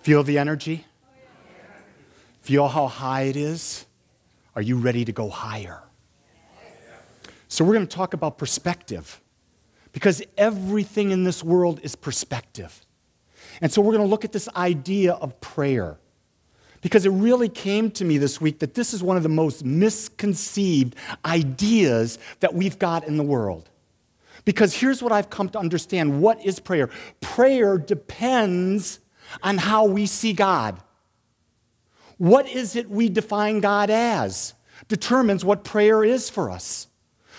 Feel the energy? Feel how high it is? Are you ready to go higher? So we're going to talk about perspective, because everything in this world is perspective. And so we're going to look at this idea of prayer, because it really came to me this week that this is one of the most misconceived ideas that we've got in the world. Because here's what I've come to understand. What is prayer? Prayer depends on how we see God. What is it we define God as determines what prayer is for us.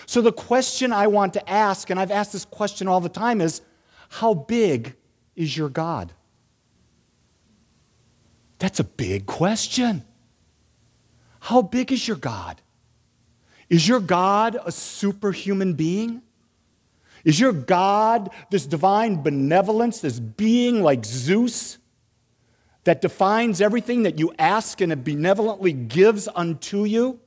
So the question I want to ask, and I've asked this question all the time, is how big is your God? That's a big question. How big is your God? Is your God a superhuman being? Is your God this divine benevolence, this being like Zeus that defines everything that you ask and it benevolently gives unto you?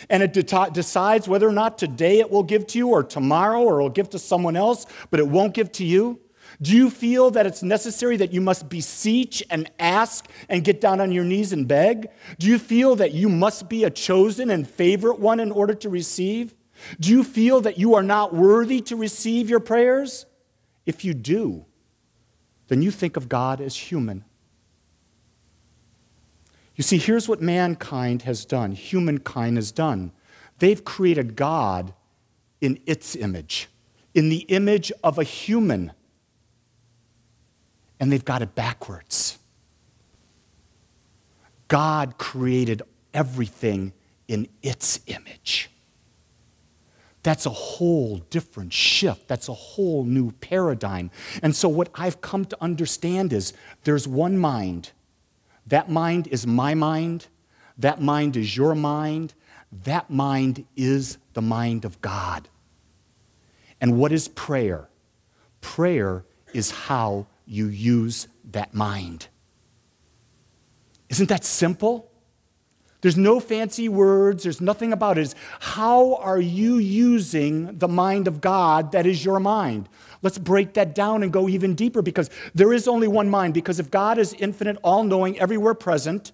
And it decides whether or not today it will give to you or tomorrow, or it will give to someone else, but it won't give to you? Do you feel that it's necessary that you must beseech and ask and get down on your knees and beg? Do you feel that you must be a chosen and favorite one in order to receive? Do you feel that you are not worthy to receive your prayers? If you do, then you think of God as human. You see, here's what mankind has done, humankind has done. They've created God in its image, in the image of a human. And they've got it backwards. God created everything in its image. That's a whole different shift. That's a whole new paradigm. And so what I've come to understand is there's one mind. That mind is my mind. That mind is your mind. That mind is the mind of God. And what is prayer? Prayer is how you use that mind. Isn't that simple? There's no fancy words. There's nothing about it. It's how are you using the mind of God that is your mind? Let's break that down and go even deeper, because there is only one mind. Because if God is infinite, all-knowing, everywhere present,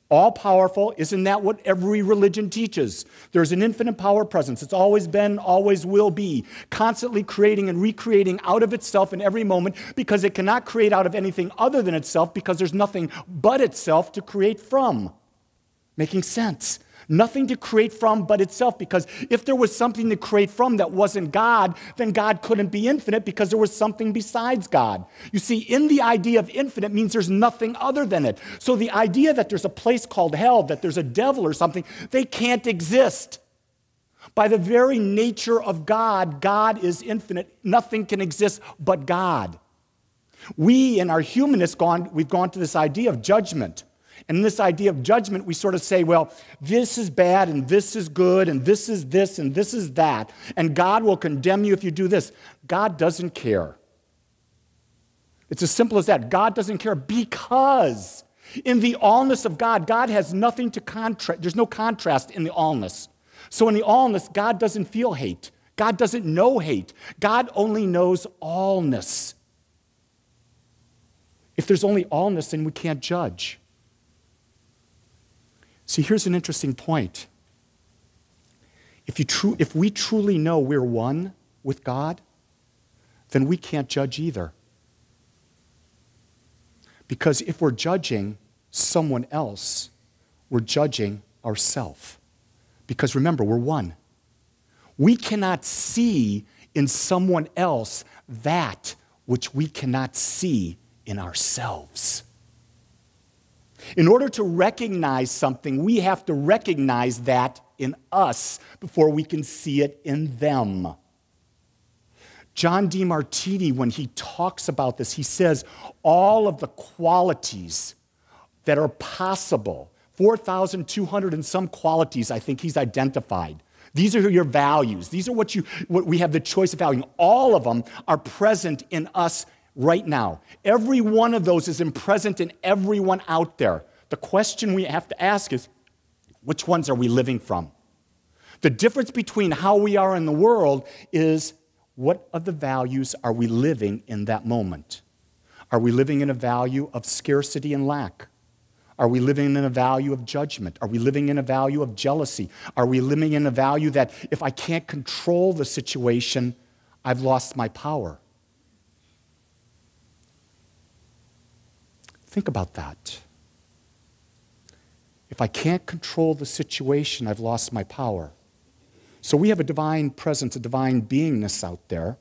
all-powerful, isn't that what every religion teaches? There's an infinite power presence. It's always been, always will be, constantly creating and recreating out of itself in every moment, because it cannot create out of anything other than itself, because there's nothing but itself to create from. Making sense? Nothing to create from but itself, because if there was something to create from that wasn't God, then God couldn't be infinite, because there was something besides God. You see, in the idea of infinite means there's nothing other than it. So the idea that there's a place called hell, that there's a devil or something, they can't exist. By the very nature of God, God is infinite. Nothing can exist but God. We, in our humanists, we've gone to this idea of judgment. And in this idea of judgment, we sort of say, well, this is bad, and this is good, and this is this, and this is that, and God will condemn you if you do this. God doesn't care. It's as simple as that. God doesn't care, because in the allness of God, God has nothing to contrast. There's no contrast in the allness. So in the allness, God doesn't feel hate. God doesn't know hate. God only knows allness. If there's only allness, then we can't judge. See, here's an interesting point. If we truly know we're one with God, then we can't judge either. Because if we're judging someone else, we're judging ourselves. Because remember, we're one. We cannot see in someone else that which we cannot see in ourselves. In order to recognize something, we have to recognize that in us before we can see it in them. John DeMartini, when he talks about this, he says all of the qualities that are possible, 4,200 and some qualities I think he's identified. These are your values. These are what we have the choice of valuing. All of them are present in us right now. Every one of those is present in everyone out there. The question we have to ask is, which ones are we living from? The difference between how we are in the world is, what of the values are we living in that moment? Are we living in a value of scarcity and lack? Are we living in a value of judgment? Are we living in a value of jealousy? Are we living in a value that if I can't control the situation, I've lost my power? Think about that. If I can't control the situation, I've lost my power. So we have a divine presence, a divine beingness out there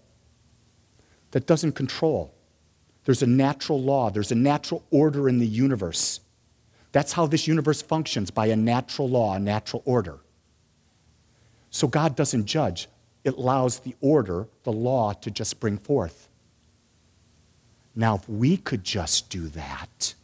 that doesn't control. There's a natural law. There's a natural order in the universe. That's how this universe functions, by a natural law, a natural order. So God doesn't judge. It allows the order, the law, to just bring forth. Now, if we could just do that,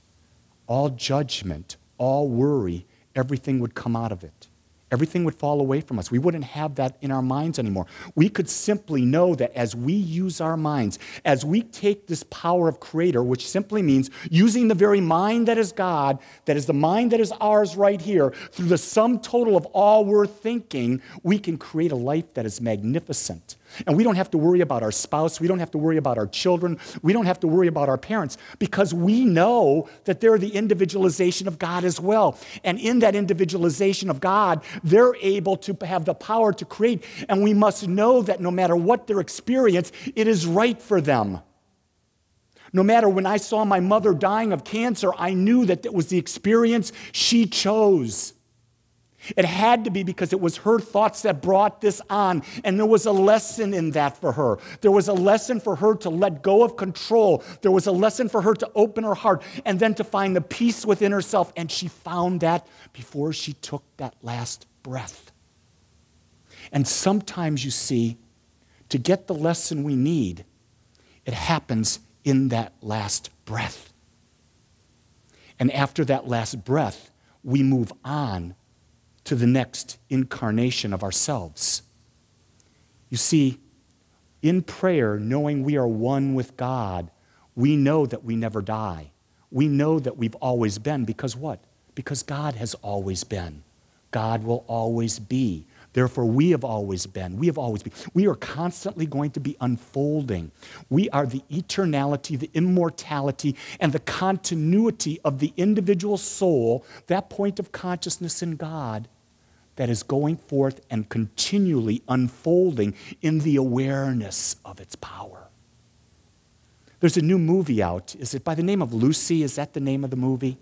all judgment, all worry, everything would come out of it. Everything would fall away from us. We wouldn't have that in our minds anymore. We could simply know that as we use our minds, as we take this power of creator, which simply means using the very mind that is God, that is the mind that is ours right here, through the sum total of all we're thinking, we can create a life that is magnificent. And we don't have to worry about our spouse. We don't have to worry about our children. We don't have to worry about our parents, because we know that they're the individualization of God as well. And in that individualization of God, they're able to have the power to create. And we must know that no matter what their experience, it is right for them. No matter when I saw my mother dying of cancer, I knew that it was the experience she chose. It had to be, because it was her thoughts that brought this on. And there was a lesson in that for her. There was a lesson for her to let go of control. There was a lesson for her to open her heart and then to find the peace within herself. And she found that before she took that last breath. And sometimes, you see, to get the lesson we need, it happens in that last breath. And after that last breath, we move on to the next incarnation of ourselves. You see, in prayer, knowing we are one with God, we know that we never die. We know that we've always been, because what? Because God has always been. God will always be. Therefore, we have always been. We have always been. We are constantly going to be unfolding. We are the eternality, the immortality, and the continuity of the individual soul, that point of consciousness in God, that is going forth and continually unfolding in the awareness of its power. There's a new movie out. Is it by the name of Lucy? Is that the name of the movie?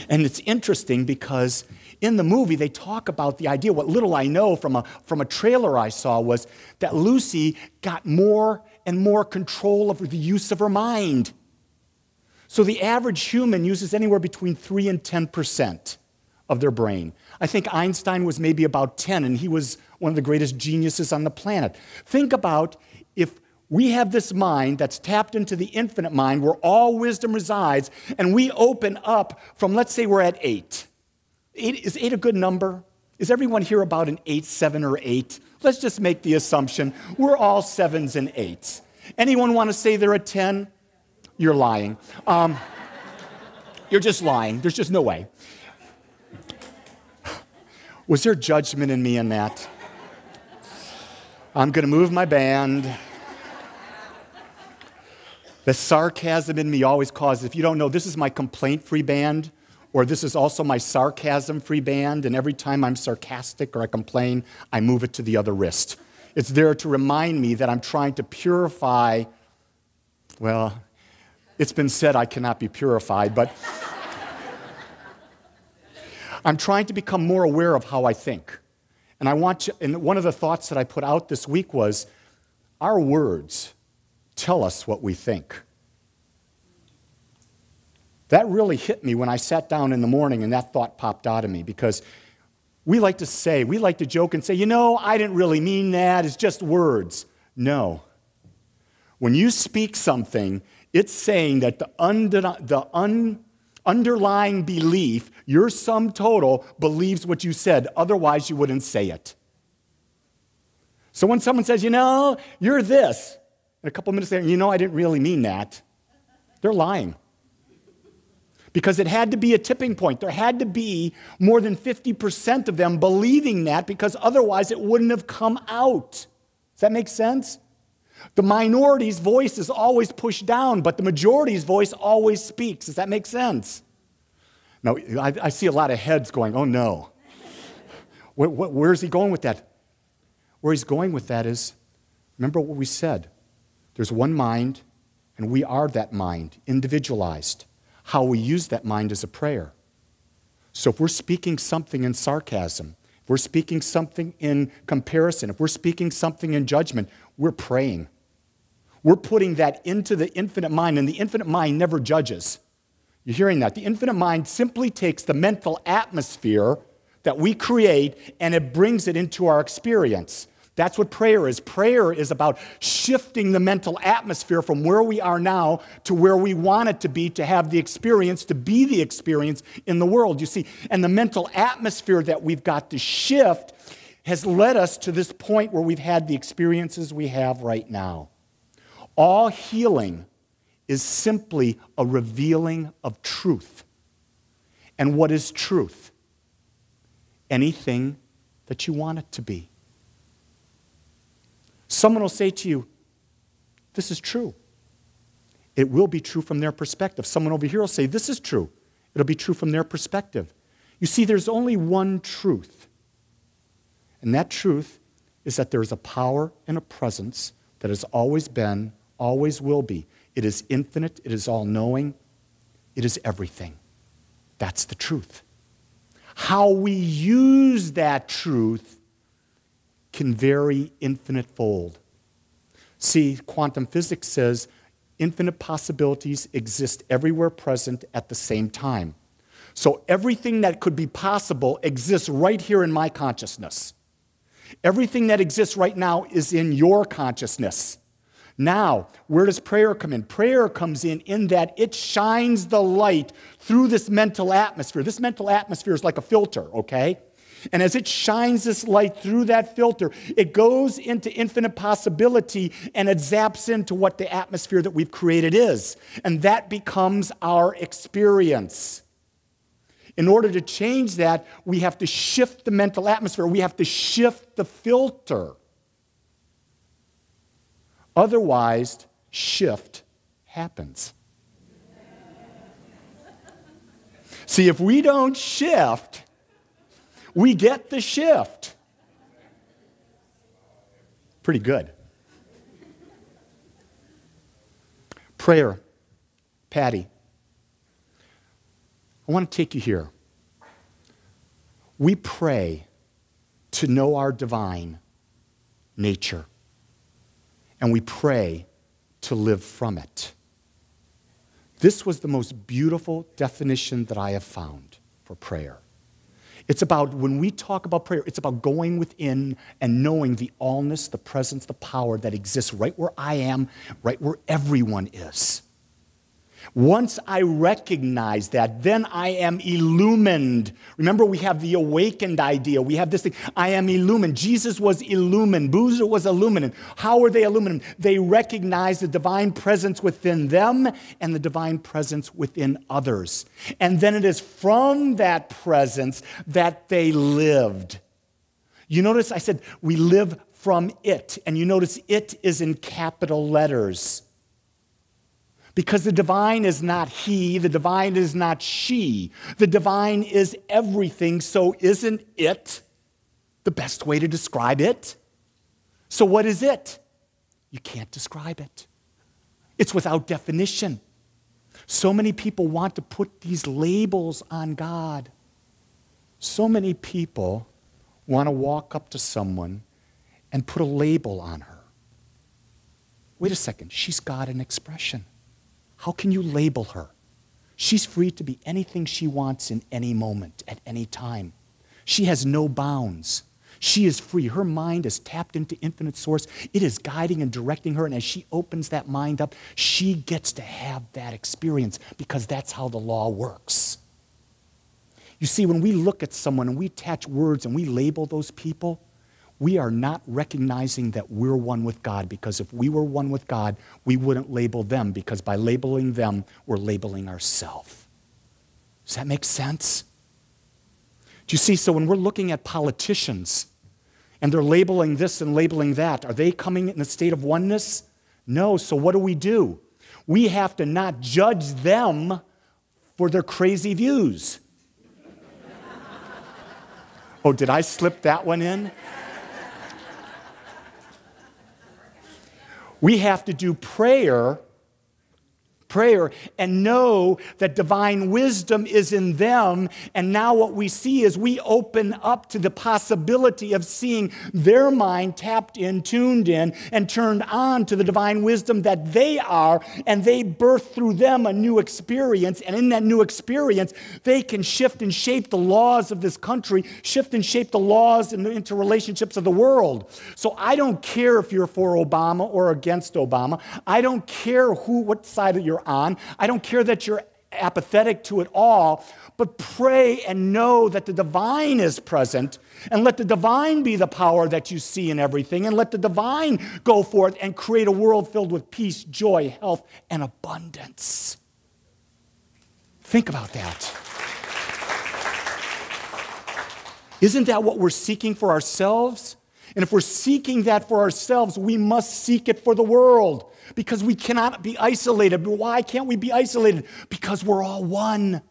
And it's interesting because in the movie they talk about the idea, what little I know from a trailer I saw, was that Lucy got more and more control of the use of her mind. So the average human uses anywhere between 3 and 10% of their brain. I think Einstein was maybe about 10, and he was one of the greatest geniuses on the planet. Think about if we have this mind that's tapped into the infinite mind where all wisdom resides, and we open up from, let's say we're at 8. Is 8 a good number? Is everyone here about an 8, 7, or 8? Let's just make the assumption we're all 7s and 8s. Anyone want to say they're a 10? You're lying. You're just lying. There's just no way. Was there judgment in me in that? I'm going to move my band. The sarcasm in me always causes, if you don't know, this is my complaint-free band, or this is also my sarcasm-free band, and every time I'm sarcastic or I complain, I move it to the other wrist. It's there to remind me that I'm trying to purify. Well, it's been said I cannot be purified, but I'm trying to become more aware of how I think. And and one of the thoughts that I put out this week was, our words tell us what we think. That really hit me when I sat down in the morning and that thought popped out of me, because we like to joke and say, I didn't really mean that, it's just words. No. When you speak something, it's saying that the underlying belief, your sum total, believes what you said. Otherwise, you wouldn't say it. So when someone says, you're this, and a couple minutes later, I didn't really mean that, they're lying. Because it had to be a tipping point. There had to be more than 50% of them believing that, because otherwise it wouldn't have come out. Does that make sense? The minority's voice is always pushed down, but the majority's voice always speaks. Does that make sense? Now, I see a lot of heads going, oh no. Where's he going with that? Where he's going with that is, remember what we said. There's one mind, and we are that mind, individualized. How we use that mind is a prayer. So if we're speaking something in sarcasm, if we're speaking something in comparison, if we're speaking something in judgment, we're praying. We're putting that into the infinite mind, and the infinite mind never judges. You're hearing that? The infinite mind simply takes the mental atmosphere that we create and it brings it into our experience. That's what prayer is. Prayer is about shifting the mental atmosphere from where we are now to where we want it to be, to have the experience, to be the experience in the world, you see. And the mental atmosphere that we've got to shift has led us to this point where we've had the experiences we have right now. All healing is simply a revealing of truth. And what is truth? Anything that you want it to be. Someone will say to you, this is true. It will be true from their perspective. Someone over here will say, this is true. It'll be true from their perspective. You see, there's only one truth. And that truth is that there's a power and a presence that has always been, always will be. It is infinite. It is all-knowing. It is everything. That's the truth. How we use that truth can vary infinite-fold. See, quantum physics says infinite possibilities exist everywhere present at the same time. So everything that could be possible exists right here in my consciousness. Everything that exists right now is in your consciousness. Now, where does prayer come in? Prayer comes in that it shines the light through this mental atmosphere. This mental atmosphere is like a filter, okay? And as it shines this light through that filter, it goes into infinite possibility and it zaps into what the atmosphere that we've created is. And that becomes our experience. In order to change that, we have to shift the mental atmosphere. We have to shift the filter. Otherwise, shift happens. See, if we don't shift, we get the shift. Pretty good. Prayer. Patty, I want to take you here. We pray to know our divine nature. And we pray to live from it. This was the most beautiful definition that I have found for prayer. It's about, when we talk about prayer, it's about going within and knowing the allness, the presence, the power that exists right where I am, right where everyone is. Once I recognize that, then I am illumined. Remember, we have the awakened idea. We have this thing, I am illumined. Jesus was illumined. Buddha was illumined. How were they illumined? They recognized the divine presence within them and the divine presence within others. And then it is from that presence that they lived. You notice I said we live from it. And you notice it is in capital letters. Because the divine is not he, the divine is not she. The divine is everything, so isn't it the best way to describe it? So what is it? You can't describe it. It's without definition. So many people want to put these labels on God. So many people want to walk up to someone and put a label on her. Wait a second, she's got an expression. How can you label her? She's free to be anything she wants in any moment, at any time. She has no bounds. She is free. Her mind is tapped into infinite source. It is guiding and directing her, and as she opens that mind up, she gets to have that experience because that's how the law works. You see, when we look at someone and we attach words and we label those people, we are not recognizing that we're one with God, because if we were one with God, we wouldn't label them, because by labeling them, we're labeling ourselves. Does that make sense? Do you see? So when we're looking at politicians and they're labeling this and labeling that, are they coming in a state of oneness? No, so what do? We have to not judge them for their crazy views. Oh, did I slip that one in? We have to do prayer and know that divine wisdom is in them. And now what we see is we open up to the possibility of seeing their mind tapped in, tuned in, and turned on to the divine wisdom that they are, and they birth through them a new experience. And in that new experience, they can shift and shape the laws of this country, shift and shape the laws and the interrelationships of the world. So I don't care if you're for Obama or against Obama. I don't care what side you're on. I don't care that you're apathetic to it all, but pray and know that the divine is present, and let the divine be the power that you see in everything, and let the divine go forth and create a world filled with peace, joy, health, and abundance. Think about that. Isn't that what we're seeking for ourselves? And if we're seeking that for ourselves, we must seek it for the world, because we cannot be isolated. Why can't we be isolated? Because we're all one.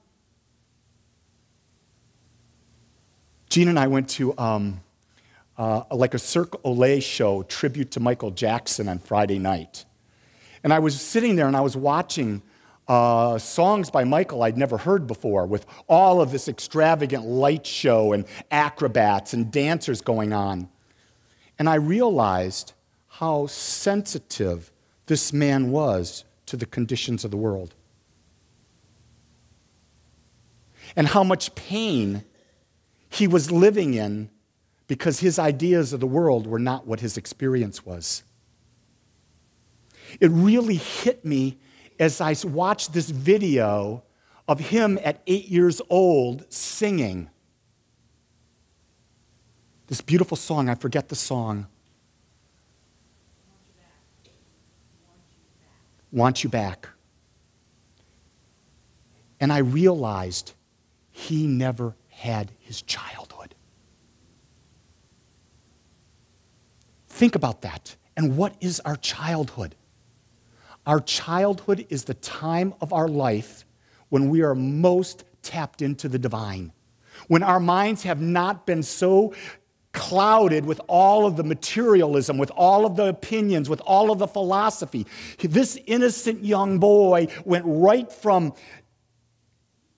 Gene and I went to like a Cirque Olay show, tribute to Michael Jackson, on Friday night. And I was sitting there and I was watching songs by Michael I'd never heard before, with all of this extravagant light show and acrobats and dancers going on. And I realized how sensitive this man was to the conditions of the world, and how much pain he was living in because his ideas of the world were not what his experience was. It really hit me as I watched this video of him at 8 years old singing this beautiful song. I forget the song. Want You Back. And I realized he never had his childhood. Think about that. And what is our childhood? Our childhood is the time of our life when we are most tapped into the divine, when our minds have not been so clouded with all of the materialism, with all of the opinions, with all of the philosophy. This innocent young boy went right from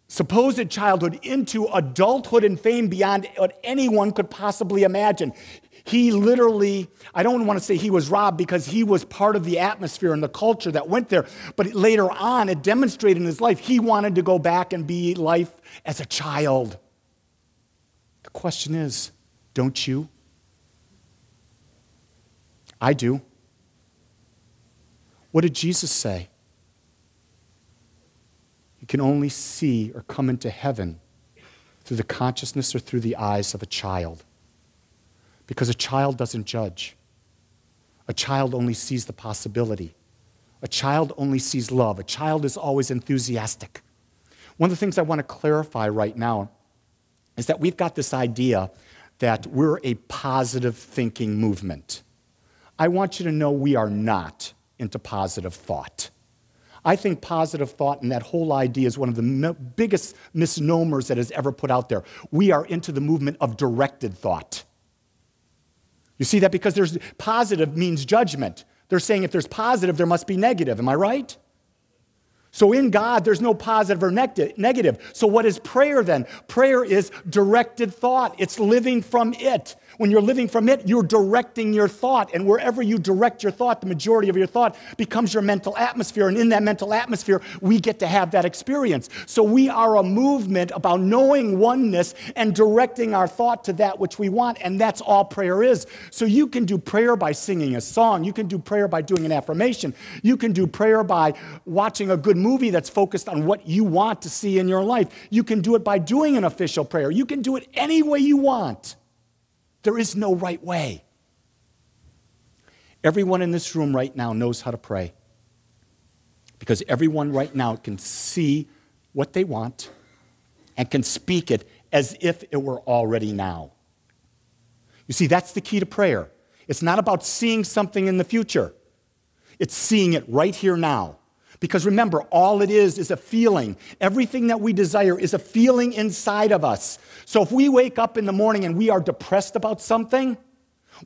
supposed childhood into adulthood and fame beyond what anyone could possibly imagine. He literally, I don't want to say he was robbed, because he was part of the atmosphere and the culture that went there, but later on it demonstrated in his life he wanted to go back and be life as a child. The question is, don't you? I do. What did Jesus say? You can only see or come into heaven through the consciousness or through the eyes of a child. Because a child doesn't judge. A child only sees the possibility. A child only sees love. A child is always enthusiastic. One of the things I want to clarify right now is that we've got this idea that we're a positive thinking movement. I want you to know we are not into positive thought. I think positive thought and that whole idea is one of the biggest misnomers that is ever put out there. We are into the movement of directed thought. You see that? Because there's positive means judgment. They're saying if there's positive, there must be negative. Am I right? So in God, there's no positive or negative. So what is prayer then? Prayer is directed thought. It's living from it. When you're living from it, you're directing your thought. And wherever you direct your thought, the majority of your thought becomes your mental atmosphere. And in that mental atmosphere, we get to have that experience. So we are a movement about knowing oneness and directing our thought to that which we want. And that's all prayer is. So you can do prayer by singing a song. You can do prayer by doing an affirmation. You can do prayer by watching a good movie that's focused on what you want to see in your life. You can do it by doing an official prayer. You can do it any way you want. There is no right way. Everyone in this room right now knows how to pray, because everyone right now can see what they want and can speak it as if it were already now. You see, that's the key to prayer. It's not about seeing something in the future. It's seeing it right here now. Because remember, all it is a feeling. Everything that we desire is a feeling inside of us. So if we wake up in the morning and we are depressed about something,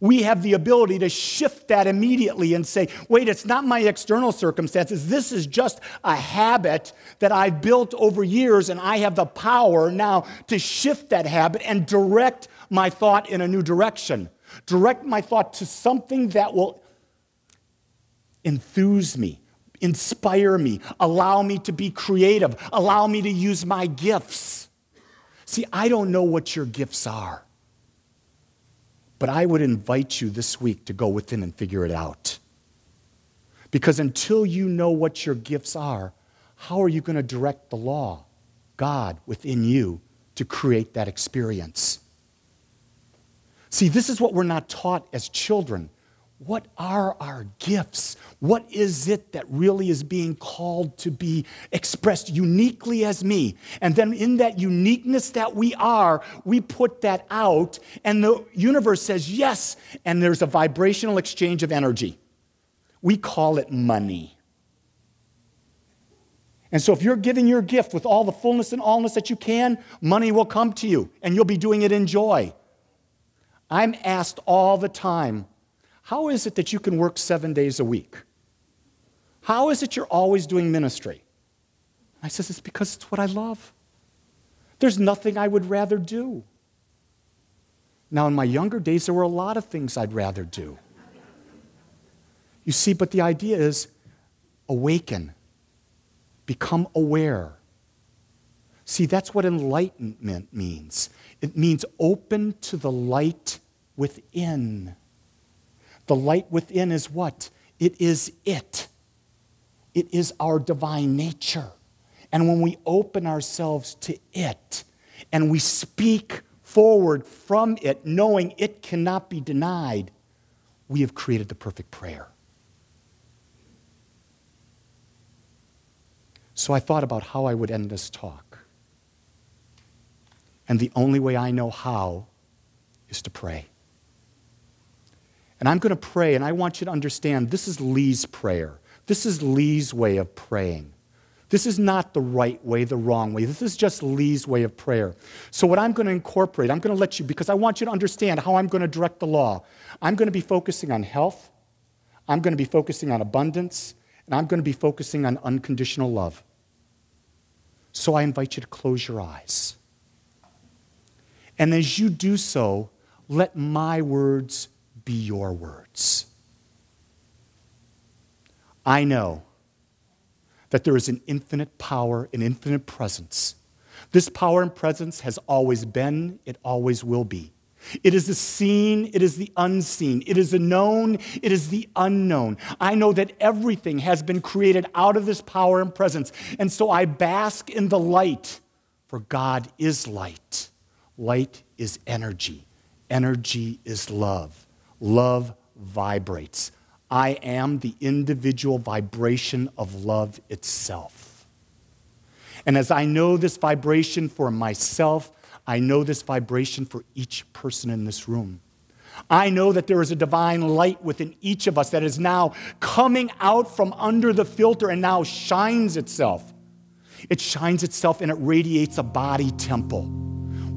we have the ability to shift that immediately and say, wait, it's not my external circumstances. This is just a habit that I've built over years, and I have the power now to shift that habit and direct my thought in a new direction. Direct my thought to something that will enthuse me, inspire me, allow me to be creative, allow me to use my gifts. See, I don't know what your gifts are, but I would invite you this week to go within and figure it out. Because until you know what your gifts are, how are you going to direct the law, God, within you to create that experience? See, this is what we're not taught as children. What are our gifts? What is it that really is being called to be expressed uniquely as me? And then in that uniqueness that we are, we put that out, and the universe says yes, and there's a vibrational exchange of energy. We call it money. And so if you're giving your gift with all the fullness and allness that you can, money will come to you, and you'll be doing it in joy. I'm asked all the time, how is it that you can work 7 days a week? How is it you're always doing ministry? I says, it's because it's what I love. There's nothing I would rather do. Now, in my younger days, there were a lot of things I'd rather do. You see, but the idea is awaken, become aware. See, that's what enlightenment means. It means open to the light within. The light within is what? It is it. It is our divine nature. And when we open ourselves to it and we speak forward from it, knowing it cannot be denied, we have created the perfect prayer. So I thought about how I would end this talk. And the only way I know how is to pray. And I'm going to pray, and I want you to understand this is Lee's prayer. This is Lee's way of praying. This is not the right way, the wrong way. This is just Lee's way of prayer. So what I'm going to incorporate, I'm going to let you, because I want you to understand how I'm going to direct the law. I'm going to be focusing on health. I'm going to be focusing on abundance. And I'm going to be focusing on unconditional love. So I invite you to close your eyes. And as you do so, let my words be your words. I know that there is an infinite power, an infinite presence. This power and presence has always been, it always will be. It is the seen, it is the unseen. It is the known, it is the unknown. I know that everything has been created out of this power and presence. And so I bask in the light, for God is light. Light is energy. Energy is love. Love vibrates. I am the individual vibration of love itself. And as I know this vibration for myself, I know this vibration for each person in this room. I know that there is a divine light within each of us that is now coming out from under the filter and now shines itself. It shines itself and it radiates a body temple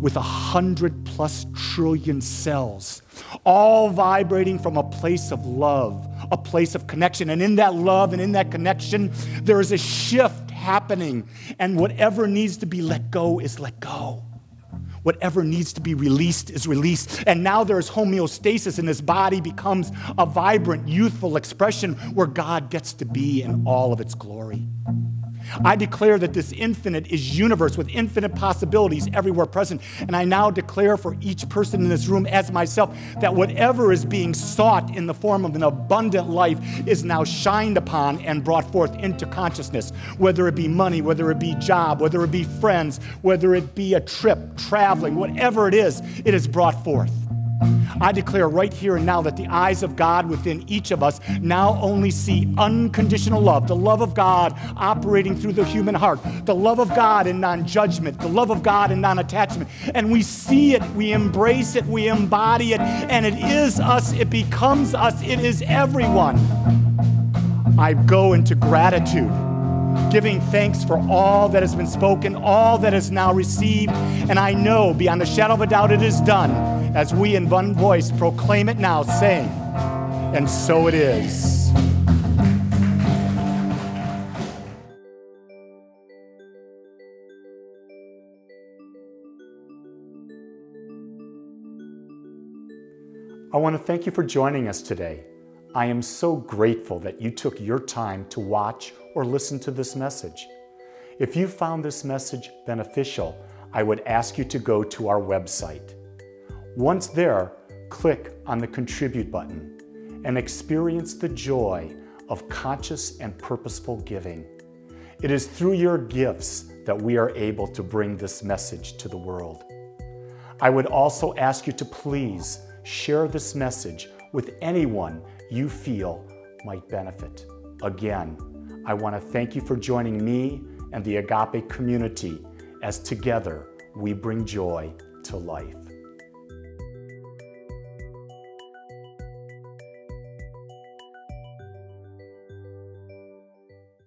with 100+ trillion cells, all vibrating from a place of love, a place of connection. And in that love and in that connection, there is a shift happening. And whatever needs to be let go is let go. Whatever needs to be released is released. And now there is homeostasis, and this body becomes a vibrant, youthful expression where God gets to be in all of its glory. I declare that this infinite is universe with infinite possibilities everywhere present. And I now declare for each person in this room as myself that whatever is being sought in the form of an abundant life is now shined upon and brought forth into consciousness. Whether it be money, whether it be job, whether it be friends, whether it be a trip, traveling, whatever it is brought forth. I declare right here and now that the eyes of God within each of us now only see unconditional love, the love of God operating through the human heart, the love of God in non-judgment, the love of God in non-attachment. And we see it, we embrace it, we embody it, and it is us, it becomes us, it is everyone. I go into gratitude, giving thanks for all that has been spoken, all that is now received, and I know beyond a shadow of a doubt it is done as we in one voice proclaim it now, saying, and so it is. I want to thank you for joining us today. I am so grateful that you took your time to watch or listen to this message. If you found this message beneficial, I would ask you to go to our website. Once there, click on the Contribute button and experience the joy of conscious and purposeful giving. It is through your gifts that we are able to bring this message to the world. I would also ask you to please share this message with anyone you feel might benefit. Again, I want to thank you for joining me and the Agape community as together we bring joy to life.